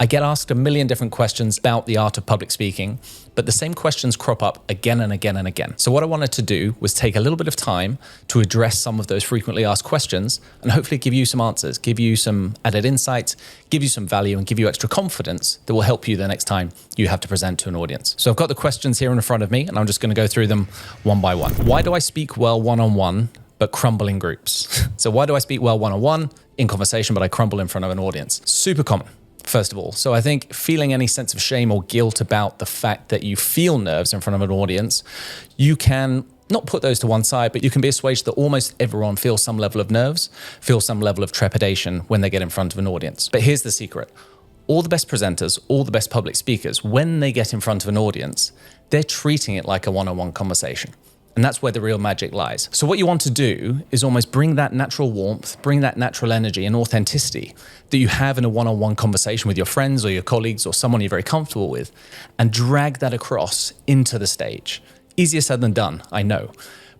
I get asked a million different questions about the art of public speaking, but the same questions crop up again and again and again. So what I wanted to do was take a little bit of time to address some of those frequently asked questions and hopefully give you some answers, give you some added insights, give you some value, and give you extra confidence that will help you the next time you have to present to an audience. So I've got the questions here in front of me, and I'm just going to go through them one by one. Why do I speak well one-on-one but crumble in groups? So why do I speak well one-on-one in conversation, but I crumble in front of an audience? Super common, first of all. So I think feeling any sense of shame or guilt about the fact that you feel nerves in front of an audience, you can not put those to one side, but you can be assuaged that almost everyone feels some level of nerves, feels some level of trepidation when they get in front of an audience. But here's the secret. All the best presenters, all the best public speakers, when they get in front of an audience, they're treating it like a one-on-one conversation. And that's where the real magic lies. So what you want to do is almost bring that natural warmth, bring that natural energy and authenticity that you have in a one-on-one conversation with your friends or your colleagues or someone you're very comfortable with, and drag that across into the stage. Easier said than done, I know.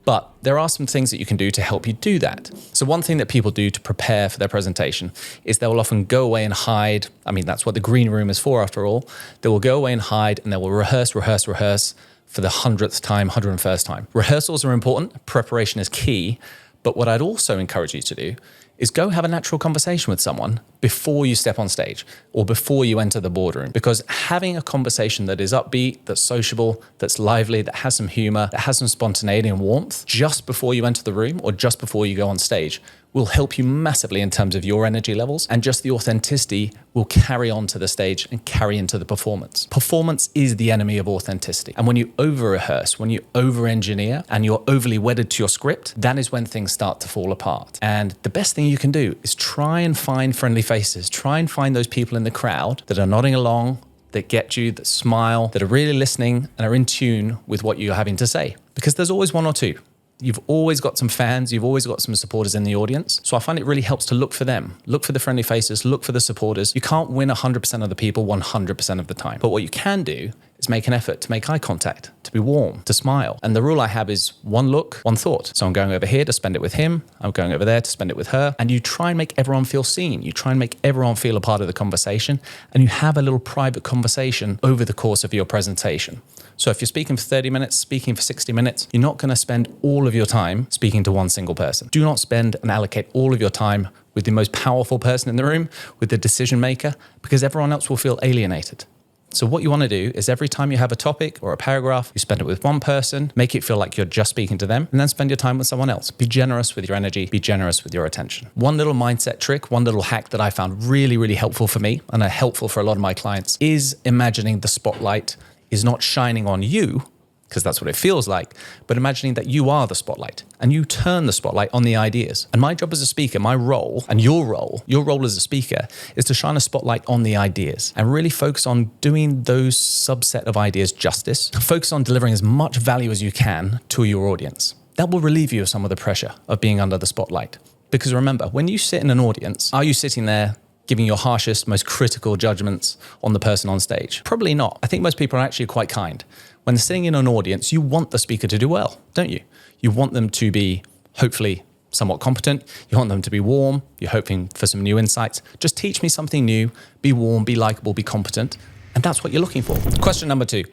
But there are some things that you can do to help you do that. So one thing that people do to prepare for their presentation is they will often go away and hide. I mean, that's what the green room is for after all. They will go away and hide, and they will rehearse for the 100th time, 101st time. Rehearsals are important, preparation is key, but what I'd also encourage you to do is go have a natural conversation with someone before you step on stage or before you enter the boardroom. Because having a conversation that is upbeat, that's sociable, that's lively, that has some humor, that has some spontaneity and warmth just before you enter the room or just before you go on stage will help you massively in terms of your energy levels, and just the authenticity will carry on to the stage and carry into the performance. Performance is the enemy of authenticity. And when you over-rehearse, when you over-engineer and you're overly wedded to your script, that is when things start to fall apart. And the best thing you can do is try and find friendly faces. Try and find those people in the crowd that are nodding along, that get you, that smile, that are really listening and are in tune with what you're having to say. Because there's always one or two. You've always got some fans, you've always got some supporters in the audience. So I find it really helps to look for them. Look for the friendly faces, look for the supporters. You can't win 100% of the people 100% of the time. But what you can do is make an effort to make eye contact, to be warm, to smile. And the rule I have is one look, one thought. So I'm going over here to spend it with him. I'm going over there to spend it with her. And you try and make everyone feel seen. You try and make everyone feel a part of the conversation. And you have a little private conversation over the course of your presentation. So if you're speaking for 30 minutes, speaking for 60 minutes, you're not going to spend all of your time speaking to one single person. Do not spend and allocate all of your time with the most powerful person in the room, with the decision maker, because everyone else will feel alienated. So what you want to do is every time you have a topic or a paragraph, you spend it with one person, make it feel like you're just speaking to them, and then spend your time with someone else. Be generous with your energy, be generous with your attention. One little mindset trick, one little hack that I found really, really helpful for me and are helpful for a lot of my clients is imagining the spotlight is not shining on you, because that's what it feels like, but imagining that you are the spotlight and you turn the spotlight on the ideas. And my job as a speaker, my role and your role as a speaker is to shine a spotlight on the ideas and really focus on doing those subset of ideas justice. Focus on delivering as much value as you can to your audience. That will relieve you of some of the pressure of being under the spotlight. Because remember, when you sit in an audience, are you sitting there giving your harshest, most critical judgments on the person on stage? Probably not. I think most people are actually quite kind. When they're sitting in an audience, you want the speaker to do well, don't you? You want them to be hopefully somewhat competent. You want them to be warm. You're hoping for some new insights. Just teach me something new. Be warm, be likable, be competent. And that's what you're looking for. Question number 2.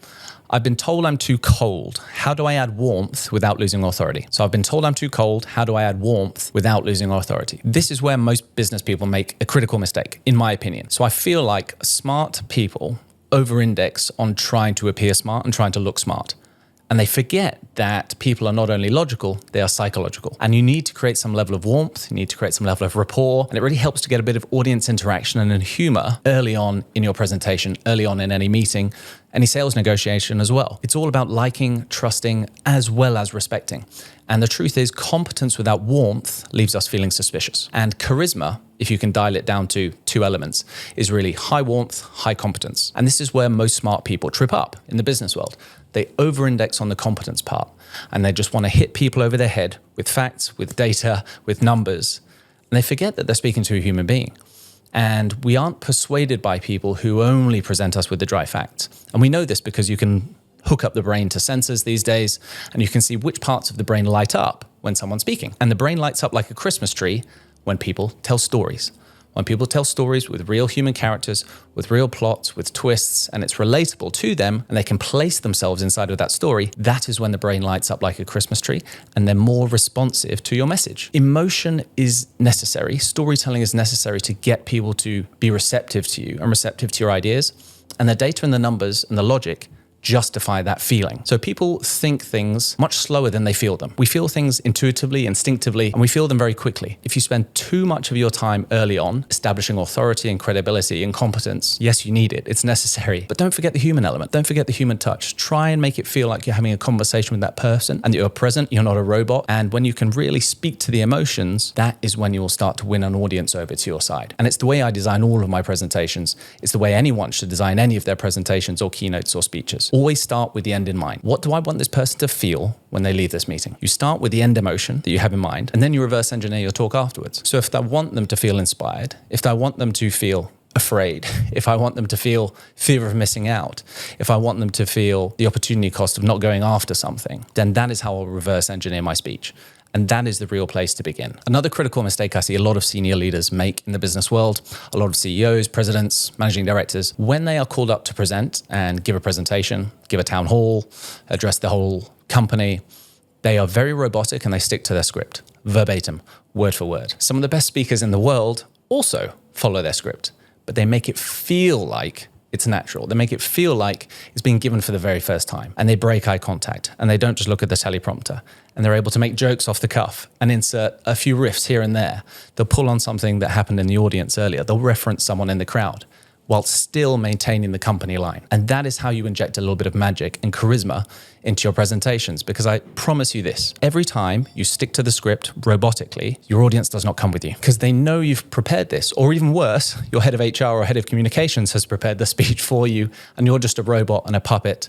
I've been told I'm too cold. How do I add warmth without losing authority? So I've been told I'm too cold. How do I add warmth without losing authority? This is where most business people make a critical mistake, in my opinion. So I feel like smart people over-index on trying to appear smart and trying to look smart. And they forget that people are not only logical, they are psychological. And you need to create some level of warmth, you need to create some level of rapport, and it really helps to get a bit of audience interaction and humor early on in your presentation, early on in any meeting, any sales negotiation as well. It's all about liking, trusting, as well as respecting. And the truth is, competence without warmth leaves us feeling suspicious. And charisma, if you can dial it down to 2 elements, is really high warmth, high competence. And this is where most smart people trip up in the business world. They over-index on the competence part, and they just want to hit people over their head with facts, with data, with numbers. And they forget that they're speaking to a human being. And we aren't persuaded by people who only present us with the dry facts. And we know this because you can hook up the brain to sensors these days, and you can see which parts of the brain light up when someone's speaking. And the brain lights up like a Christmas tree when people tell stories. When people tell stories with real human characters, with real plots, with twists, and it's relatable to them, and they can place themselves inside of that story, that is when the brain lights up like a Christmas tree, and they're more responsive to your message. Emotion is necessary. Storytelling is necessary to get people to be receptive to you and receptive to your ideas. And the data and the numbers and the logic justify that feeling. So people think things much slower than they feel them. We feel things intuitively, instinctively, and we feel them very quickly. If you spend too much of your time early on establishing authority and credibility and competence, yes, you need it. It's necessary. But don't forget the human element. Don't forget the human touch. Try and make it feel like you're having a conversation with that person and that you're present, you're not a robot. And when you can really speak to the emotions, that is when you will start to win an audience over to your side. And it's the way I design all of my presentations. It's the way anyone should design any of their presentations or keynotes or speeches. Always start with the end in mind. What do I want this person to feel when they leave this meeting? You start with the end emotion that you have in mind, and then you reverse engineer your talk afterwards. So if I want them to feel inspired, if I want them to feel afraid, if I want them to feel fear of missing out, if I want them to feel the opportunity cost of not going after something, then that is how I'll reverse engineer my speech. And that is the real place to begin. Another critical mistake I see a lot of senior leaders make in the business world, a lot of CEOs, presidents, managing directors, when they are called up to present and give a presentation, give a town hall, address the whole company, they are very robotic and they stick to their script, verbatim, word for word. Some of the best speakers in the world also follow their script, but they make it feel like it's natural. They make it feel like it's being given for the very first time. And they break eye contact and they don't just look at the teleprompter. And they're able to make jokes off the cuff and insert a few riffs here and there. They'll pull on something that happened in the audience earlier. They'll reference someone in the crowd while still maintaining the company line. And that is how you inject a little bit of magic and charisma into your presentations. Because I promise you this, every time you stick to the script robotically, your audience does not come with you because they know you've prepared this. Or even worse, your head of HR or head of communications has prepared the speech for you and you're just a robot and a puppet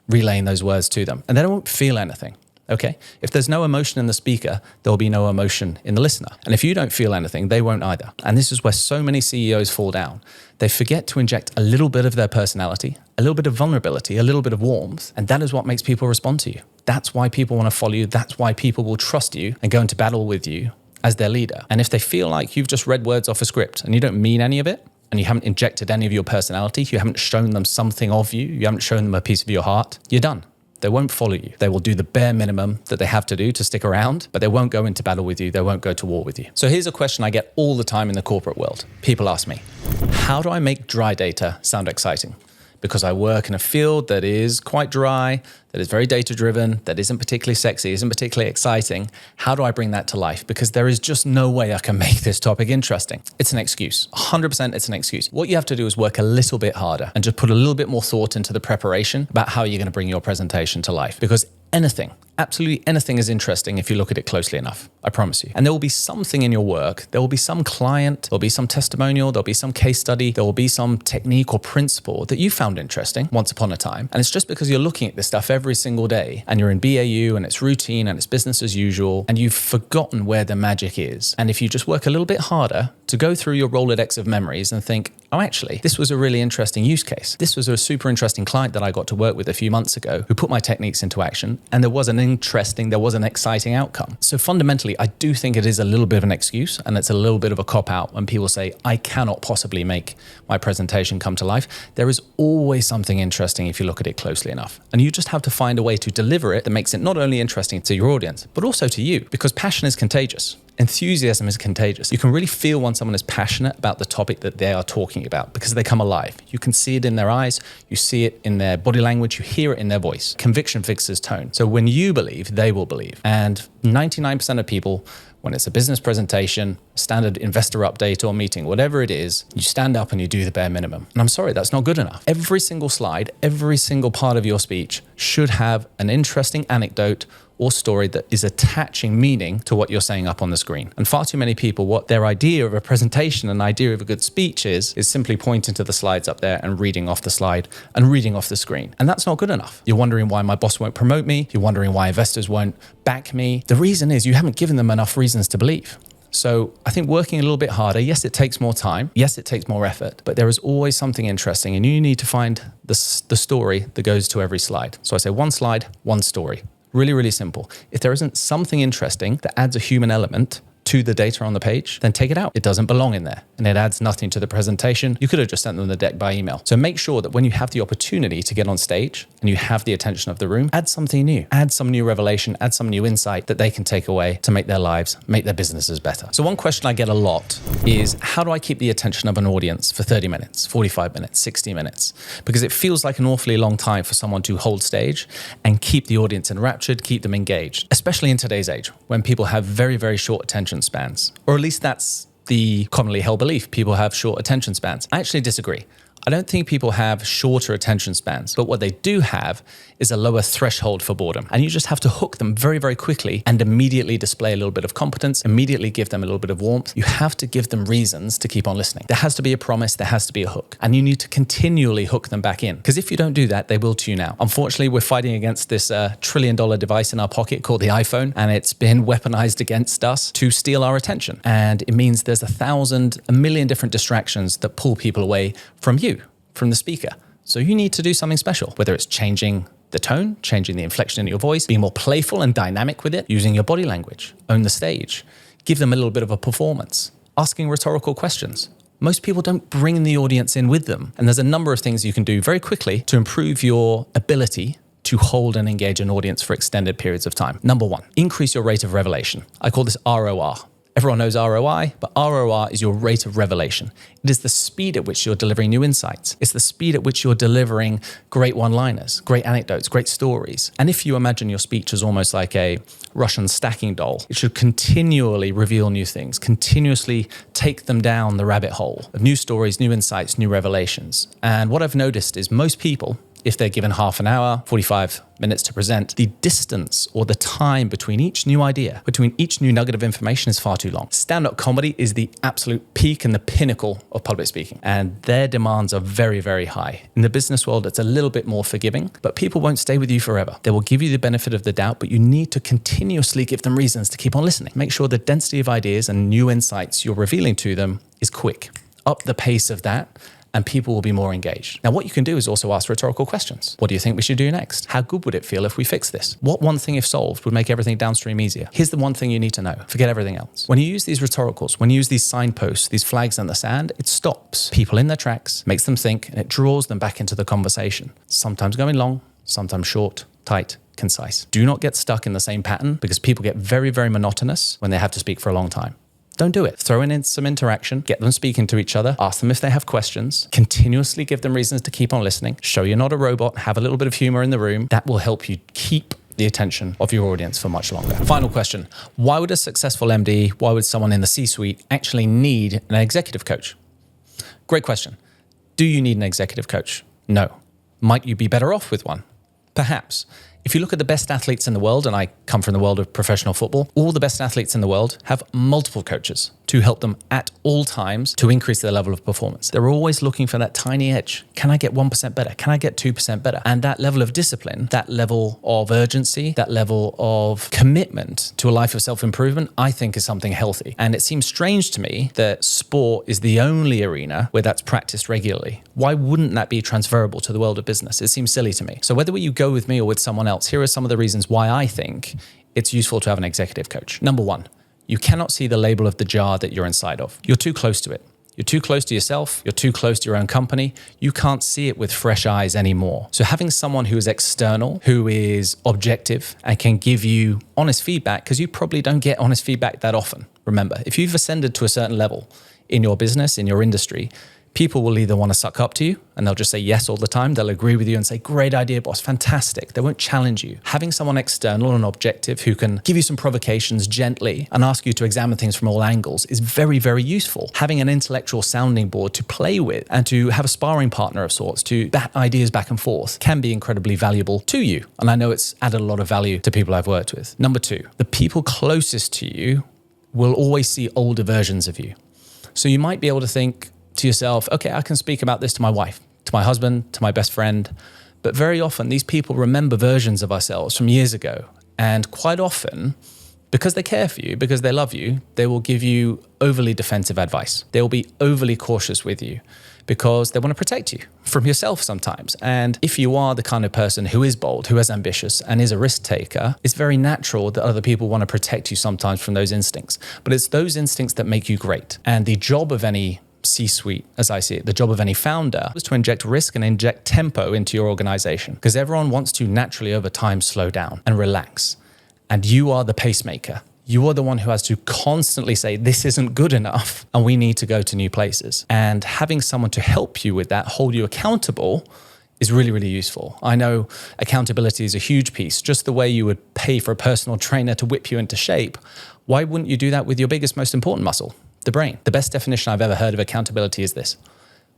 relaying those words to them. And they don't feel anything. Okay? If there's no emotion in the speaker, there will be no emotion in the listener. And if you don't feel anything, they won't either. And this is where so many CEOs fall down. They forget to inject a little bit of their personality, a little bit of vulnerability, a little bit of warmth, and that is what makes people respond to you. That's why people want to follow you. That's why people will trust you and go into battle with you as their leader. And if they feel like you've just read words off a script and you don't mean any of it, and you haven't injected any of your personality, you haven't shown them something of you, you haven't shown them a piece of your heart, you're done. They won't follow you. They will do the bare minimum that they have to do to stick around, but they won't go into battle with you. They won't go to war with you. So here's a question I get all the time in the corporate world. People ask me, how do I make dry data sound exciting? Because I work in a field that is quite dry, that is very data-driven, that isn't particularly sexy, isn't particularly exciting. How do I bring that to life? Because there is just no way I can make this topic interesting. It's an excuse. 100% it's an excuse. What you have to do is work a little bit harder and just put a little bit more thought into the preparation about how you're going to bring your presentation to life. Because anything, absolutely anything is interesting if you look at it closely enough, I promise you. And there will be something in your work, there will be some client, there'll be some testimonial, there'll be some case study, there will be some technique or principle that you found interesting once upon a time. And it's just because you're looking at this stuff every single day and you're in BAU and it's routine and it's business as usual and you've forgotten where the magic is. And if you just work a little bit harder to go through your Rolodex of memories and think, oh, actually, this was a really interesting use case. This was a super interesting client that I got to work with a few months ago who put my techniques into action and there was an exciting outcome. So fundamentally, I do think it is a little bit of an excuse and it's a little bit of a cop-out when people say, I cannot possibly make my presentation come to life. There is always something interesting if you look at it closely enough. And you just have to find a way to deliver it that makes it not only interesting to your audience, but also to you, because passion is contagious. Enthusiasm is contagious. You can really feel when someone is passionate about the topic that they are talking about because they come alive. You can see it in their eyes, you see it in their body language, you hear it in their voice. Conviction fixes tone. So when you believe, they will believe. And 99% of people, when it's a business presentation, standard investor update or meeting, whatever it is, you stand up and you do the bare minimum. And I'm sorry, that's not good enough. Every single slide, every single part of your speech should have an interesting anecdote or story that is attaching meaning to what you're saying up on the screen. And far too many people, what their idea of a presentation, an idea of a good speech is simply pointing to the slides up there and reading off the slide and reading off the screen. And that's not good enough. You're wondering why my boss won't promote me. You're wondering why investors won't back me. The reason is you haven't given them enough reasons to believe. So I think working a little bit harder, yes, it takes more time. Yes, it takes more effort, but there is always something interesting and you need to find the story that goes to every slide. So I say one slide, one story. Really, really simple. If there isn't something interesting that adds a human element to the data on the page, then take it out. It doesn't belong in there and it adds nothing to the presentation. You could have just sent them the deck by email. So make sure that when you have the opportunity to get on stage and you have the attention of the room, add something new, add some new revelation, add some new insight that they can take away to make their lives, make their businesses better. So one question I get a lot is, how do I keep the attention of an audience for 30 minutes, 45 minutes, 60 minutes? Because it feels like an awfully long time for someone to hold stage and keep the audience enraptured, keep them engaged, especially in today's age when people have very, very short attention spans, or at least that's the commonly held belief. People have short attention spans. I actually disagree. I don't think people have shorter attention spans, but what they do have is a lower threshold for boredom. And you just have to hook them very, very quickly and immediately display a little bit of competence, immediately give them a little bit of warmth. You have to give them reasons to keep on listening. There has to be a promise, there has to be a hook, and you need to continually hook them back in. Because if you don't do that, they will tune out. Unfortunately, we're fighting against this $1 trillion device in our pocket called the iPhone, and it's been weaponized against us to steal our attention. And it means there's a million different distractions that pull people away from you, from the speaker. So you need to do something special, whether it's changing the tone, changing the inflection in your voice, being more playful and dynamic with it, using your body language, own the stage, give them a little bit of a performance, asking rhetorical questions. Most people don't bring the audience in with them. And there's a number of things you can do very quickly to improve your ability to hold and engage an audience for extended periods of time. Number one, increase your rate of revelation. I call this ROR. Everyone knows ROI, but ROR is your rate of revelation. It is the speed at which you're delivering new insights. It's the speed at which you're delivering great one-liners, great anecdotes, great stories. And if you imagine your speech as almost like a Russian stacking doll, it should continually reveal new things, continuously take them down the rabbit hole of new stories, new insights, new revelations. And what I've noticed is most people, if they're given half an hour, 45 minutes to present, the distance or the time between each new idea, between each new nugget of information is far too long. Stand-up comedy is the absolute peak and the pinnacle of public speaking, and their demands are very, very high. In the business world, it's a little bit more forgiving, but people won't stay with you forever. They will give you the benefit of the doubt, but you need to continuously give them reasons to keep on listening. Make sure the density of ideas and new insights you're revealing to them is quick. Up the pace of that, and people will be more engaged. Now, what you can do is also ask rhetorical questions. What do you think we should do next? How good would it feel if we fix this? What one thing, if solved, would make everything downstream easier? Here's the one thing you need to know. Forget everything else. When you use these rhetoricals, when you use these signposts, these flags in the sand, it stops people in their tracks, makes them think, and it draws them back into the conversation. Sometimes going long, sometimes short, tight, concise. Do not get stuck in the same pattern, because people get very, very monotonous when they have to speak for a long time. Don't do it. Throw in some interaction, get them speaking to each other, ask them if they have questions, continuously give them reasons to keep on listening, show you're not a robot, have a little bit of humor in the room. That will help you keep the attention of your audience for much longer. Final question. Why would a successful MD, why would someone in the C-suite actually need an executive coach? Great question. Do you need an executive coach? No. Might you be better off with one? Perhaps. If you look at the best athletes in the world, and I come from the world of professional football, all the best athletes in the world have multiple coaches to help them at all times to increase their level of performance. They're always looking for that tiny edge. Can I get 1% better? Can I get 2% better? And that level of discipline, that level of urgency, that level of commitment to a life of self-improvement, I think is something healthy. And it seems strange to me that sport is the only arena where that's practiced regularly. Why wouldn't that be transferable to the world of business? It seems silly to me. So whether you go with me or with someone else, here are some of the reasons why I think it's useful to have an executive coach. Number one, you cannot see the label of the jar that you're inside of. You're too close to it. You're too close to yourself. You're too close to your own company. You can't see it with fresh eyes anymore. So having someone who is external, who is objective and can give you honest feedback, because you probably don't get honest feedback that often. Remember, if you've ascended to a certain level in your business, in your industry, people will either want to suck up to you and they'll just say yes all the time. They'll agree with you and say, great idea, boss, fantastic. They won't challenge you. Having someone external and objective who can give you some provocations gently and ask you to examine things from all angles is very, very useful. Having an intellectual sounding board to play with and to have a sparring partner of sorts to bat ideas back and forth can be incredibly valuable to you. And I know it's added a lot of value to people I've worked with. Number two, the people closest to you will always see older versions of you. So you might be able to think to yourself, okay, I can speak about this to my wife, to my husband, to my best friend. But very often these people remember versions of ourselves from years ago. And quite often, because they care for you, because they love you, they will give you overly defensive advice. They will be overly cautious with you because they want to protect you from yourself sometimes. And if you are the kind of person who is bold, who is ambitious, and is a risk taker, it's very natural that other people want to protect you sometimes from those instincts. But it's those instincts that make you great. And the job of any C-suite, as I see it, the job of any founder is to inject risk and inject tempo into your organization, because everyone wants to naturally over time slow down and relax. And you are the pacemaker. You are the one who has to constantly say, this isn't good enough and we need to go to new places. And having someone to help you with that, hold you accountable, is really, really useful. I know accountability is a huge piece, just the way you would pay for a personal trainer to whip you into shape. Why wouldn't you do that with your biggest, most important muscle, the brain? The best definition I've ever heard of accountability is this: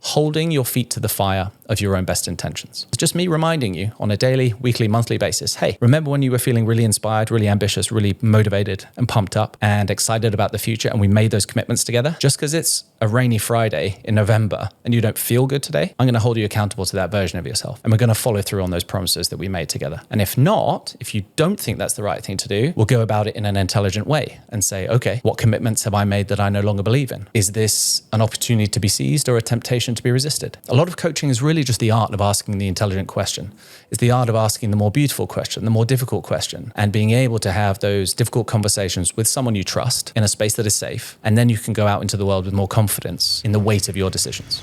holding your feet to the fire of your own best intentions. It's just me reminding you on a daily, weekly, monthly basis, hey, remember when you were feeling really inspired, really ambitious, really motivated and pumped up and excited about the future, and we made those commitments together? Just because it's a rainy Friday in November and you don't feel good today, I'm going to hold you accountable to that version of yourself. And we're going to follow through on those promises that we made together. And if not, if you don't think that's the right thing to do, we'll go about it in an intelligent way and say, okay, what commitments have I made that I no longer believe in? Is this an opportunity to be seized or a temptation to be resisted? A lot of coaching is really just the art of asking the intelligent question. It's the art of asking the more beautiful question, the more difficult question, and being able to have those difficult conversations with someone you trust in a space that is safe. And then you can go out into the world with more confidence in the weight of your decisions.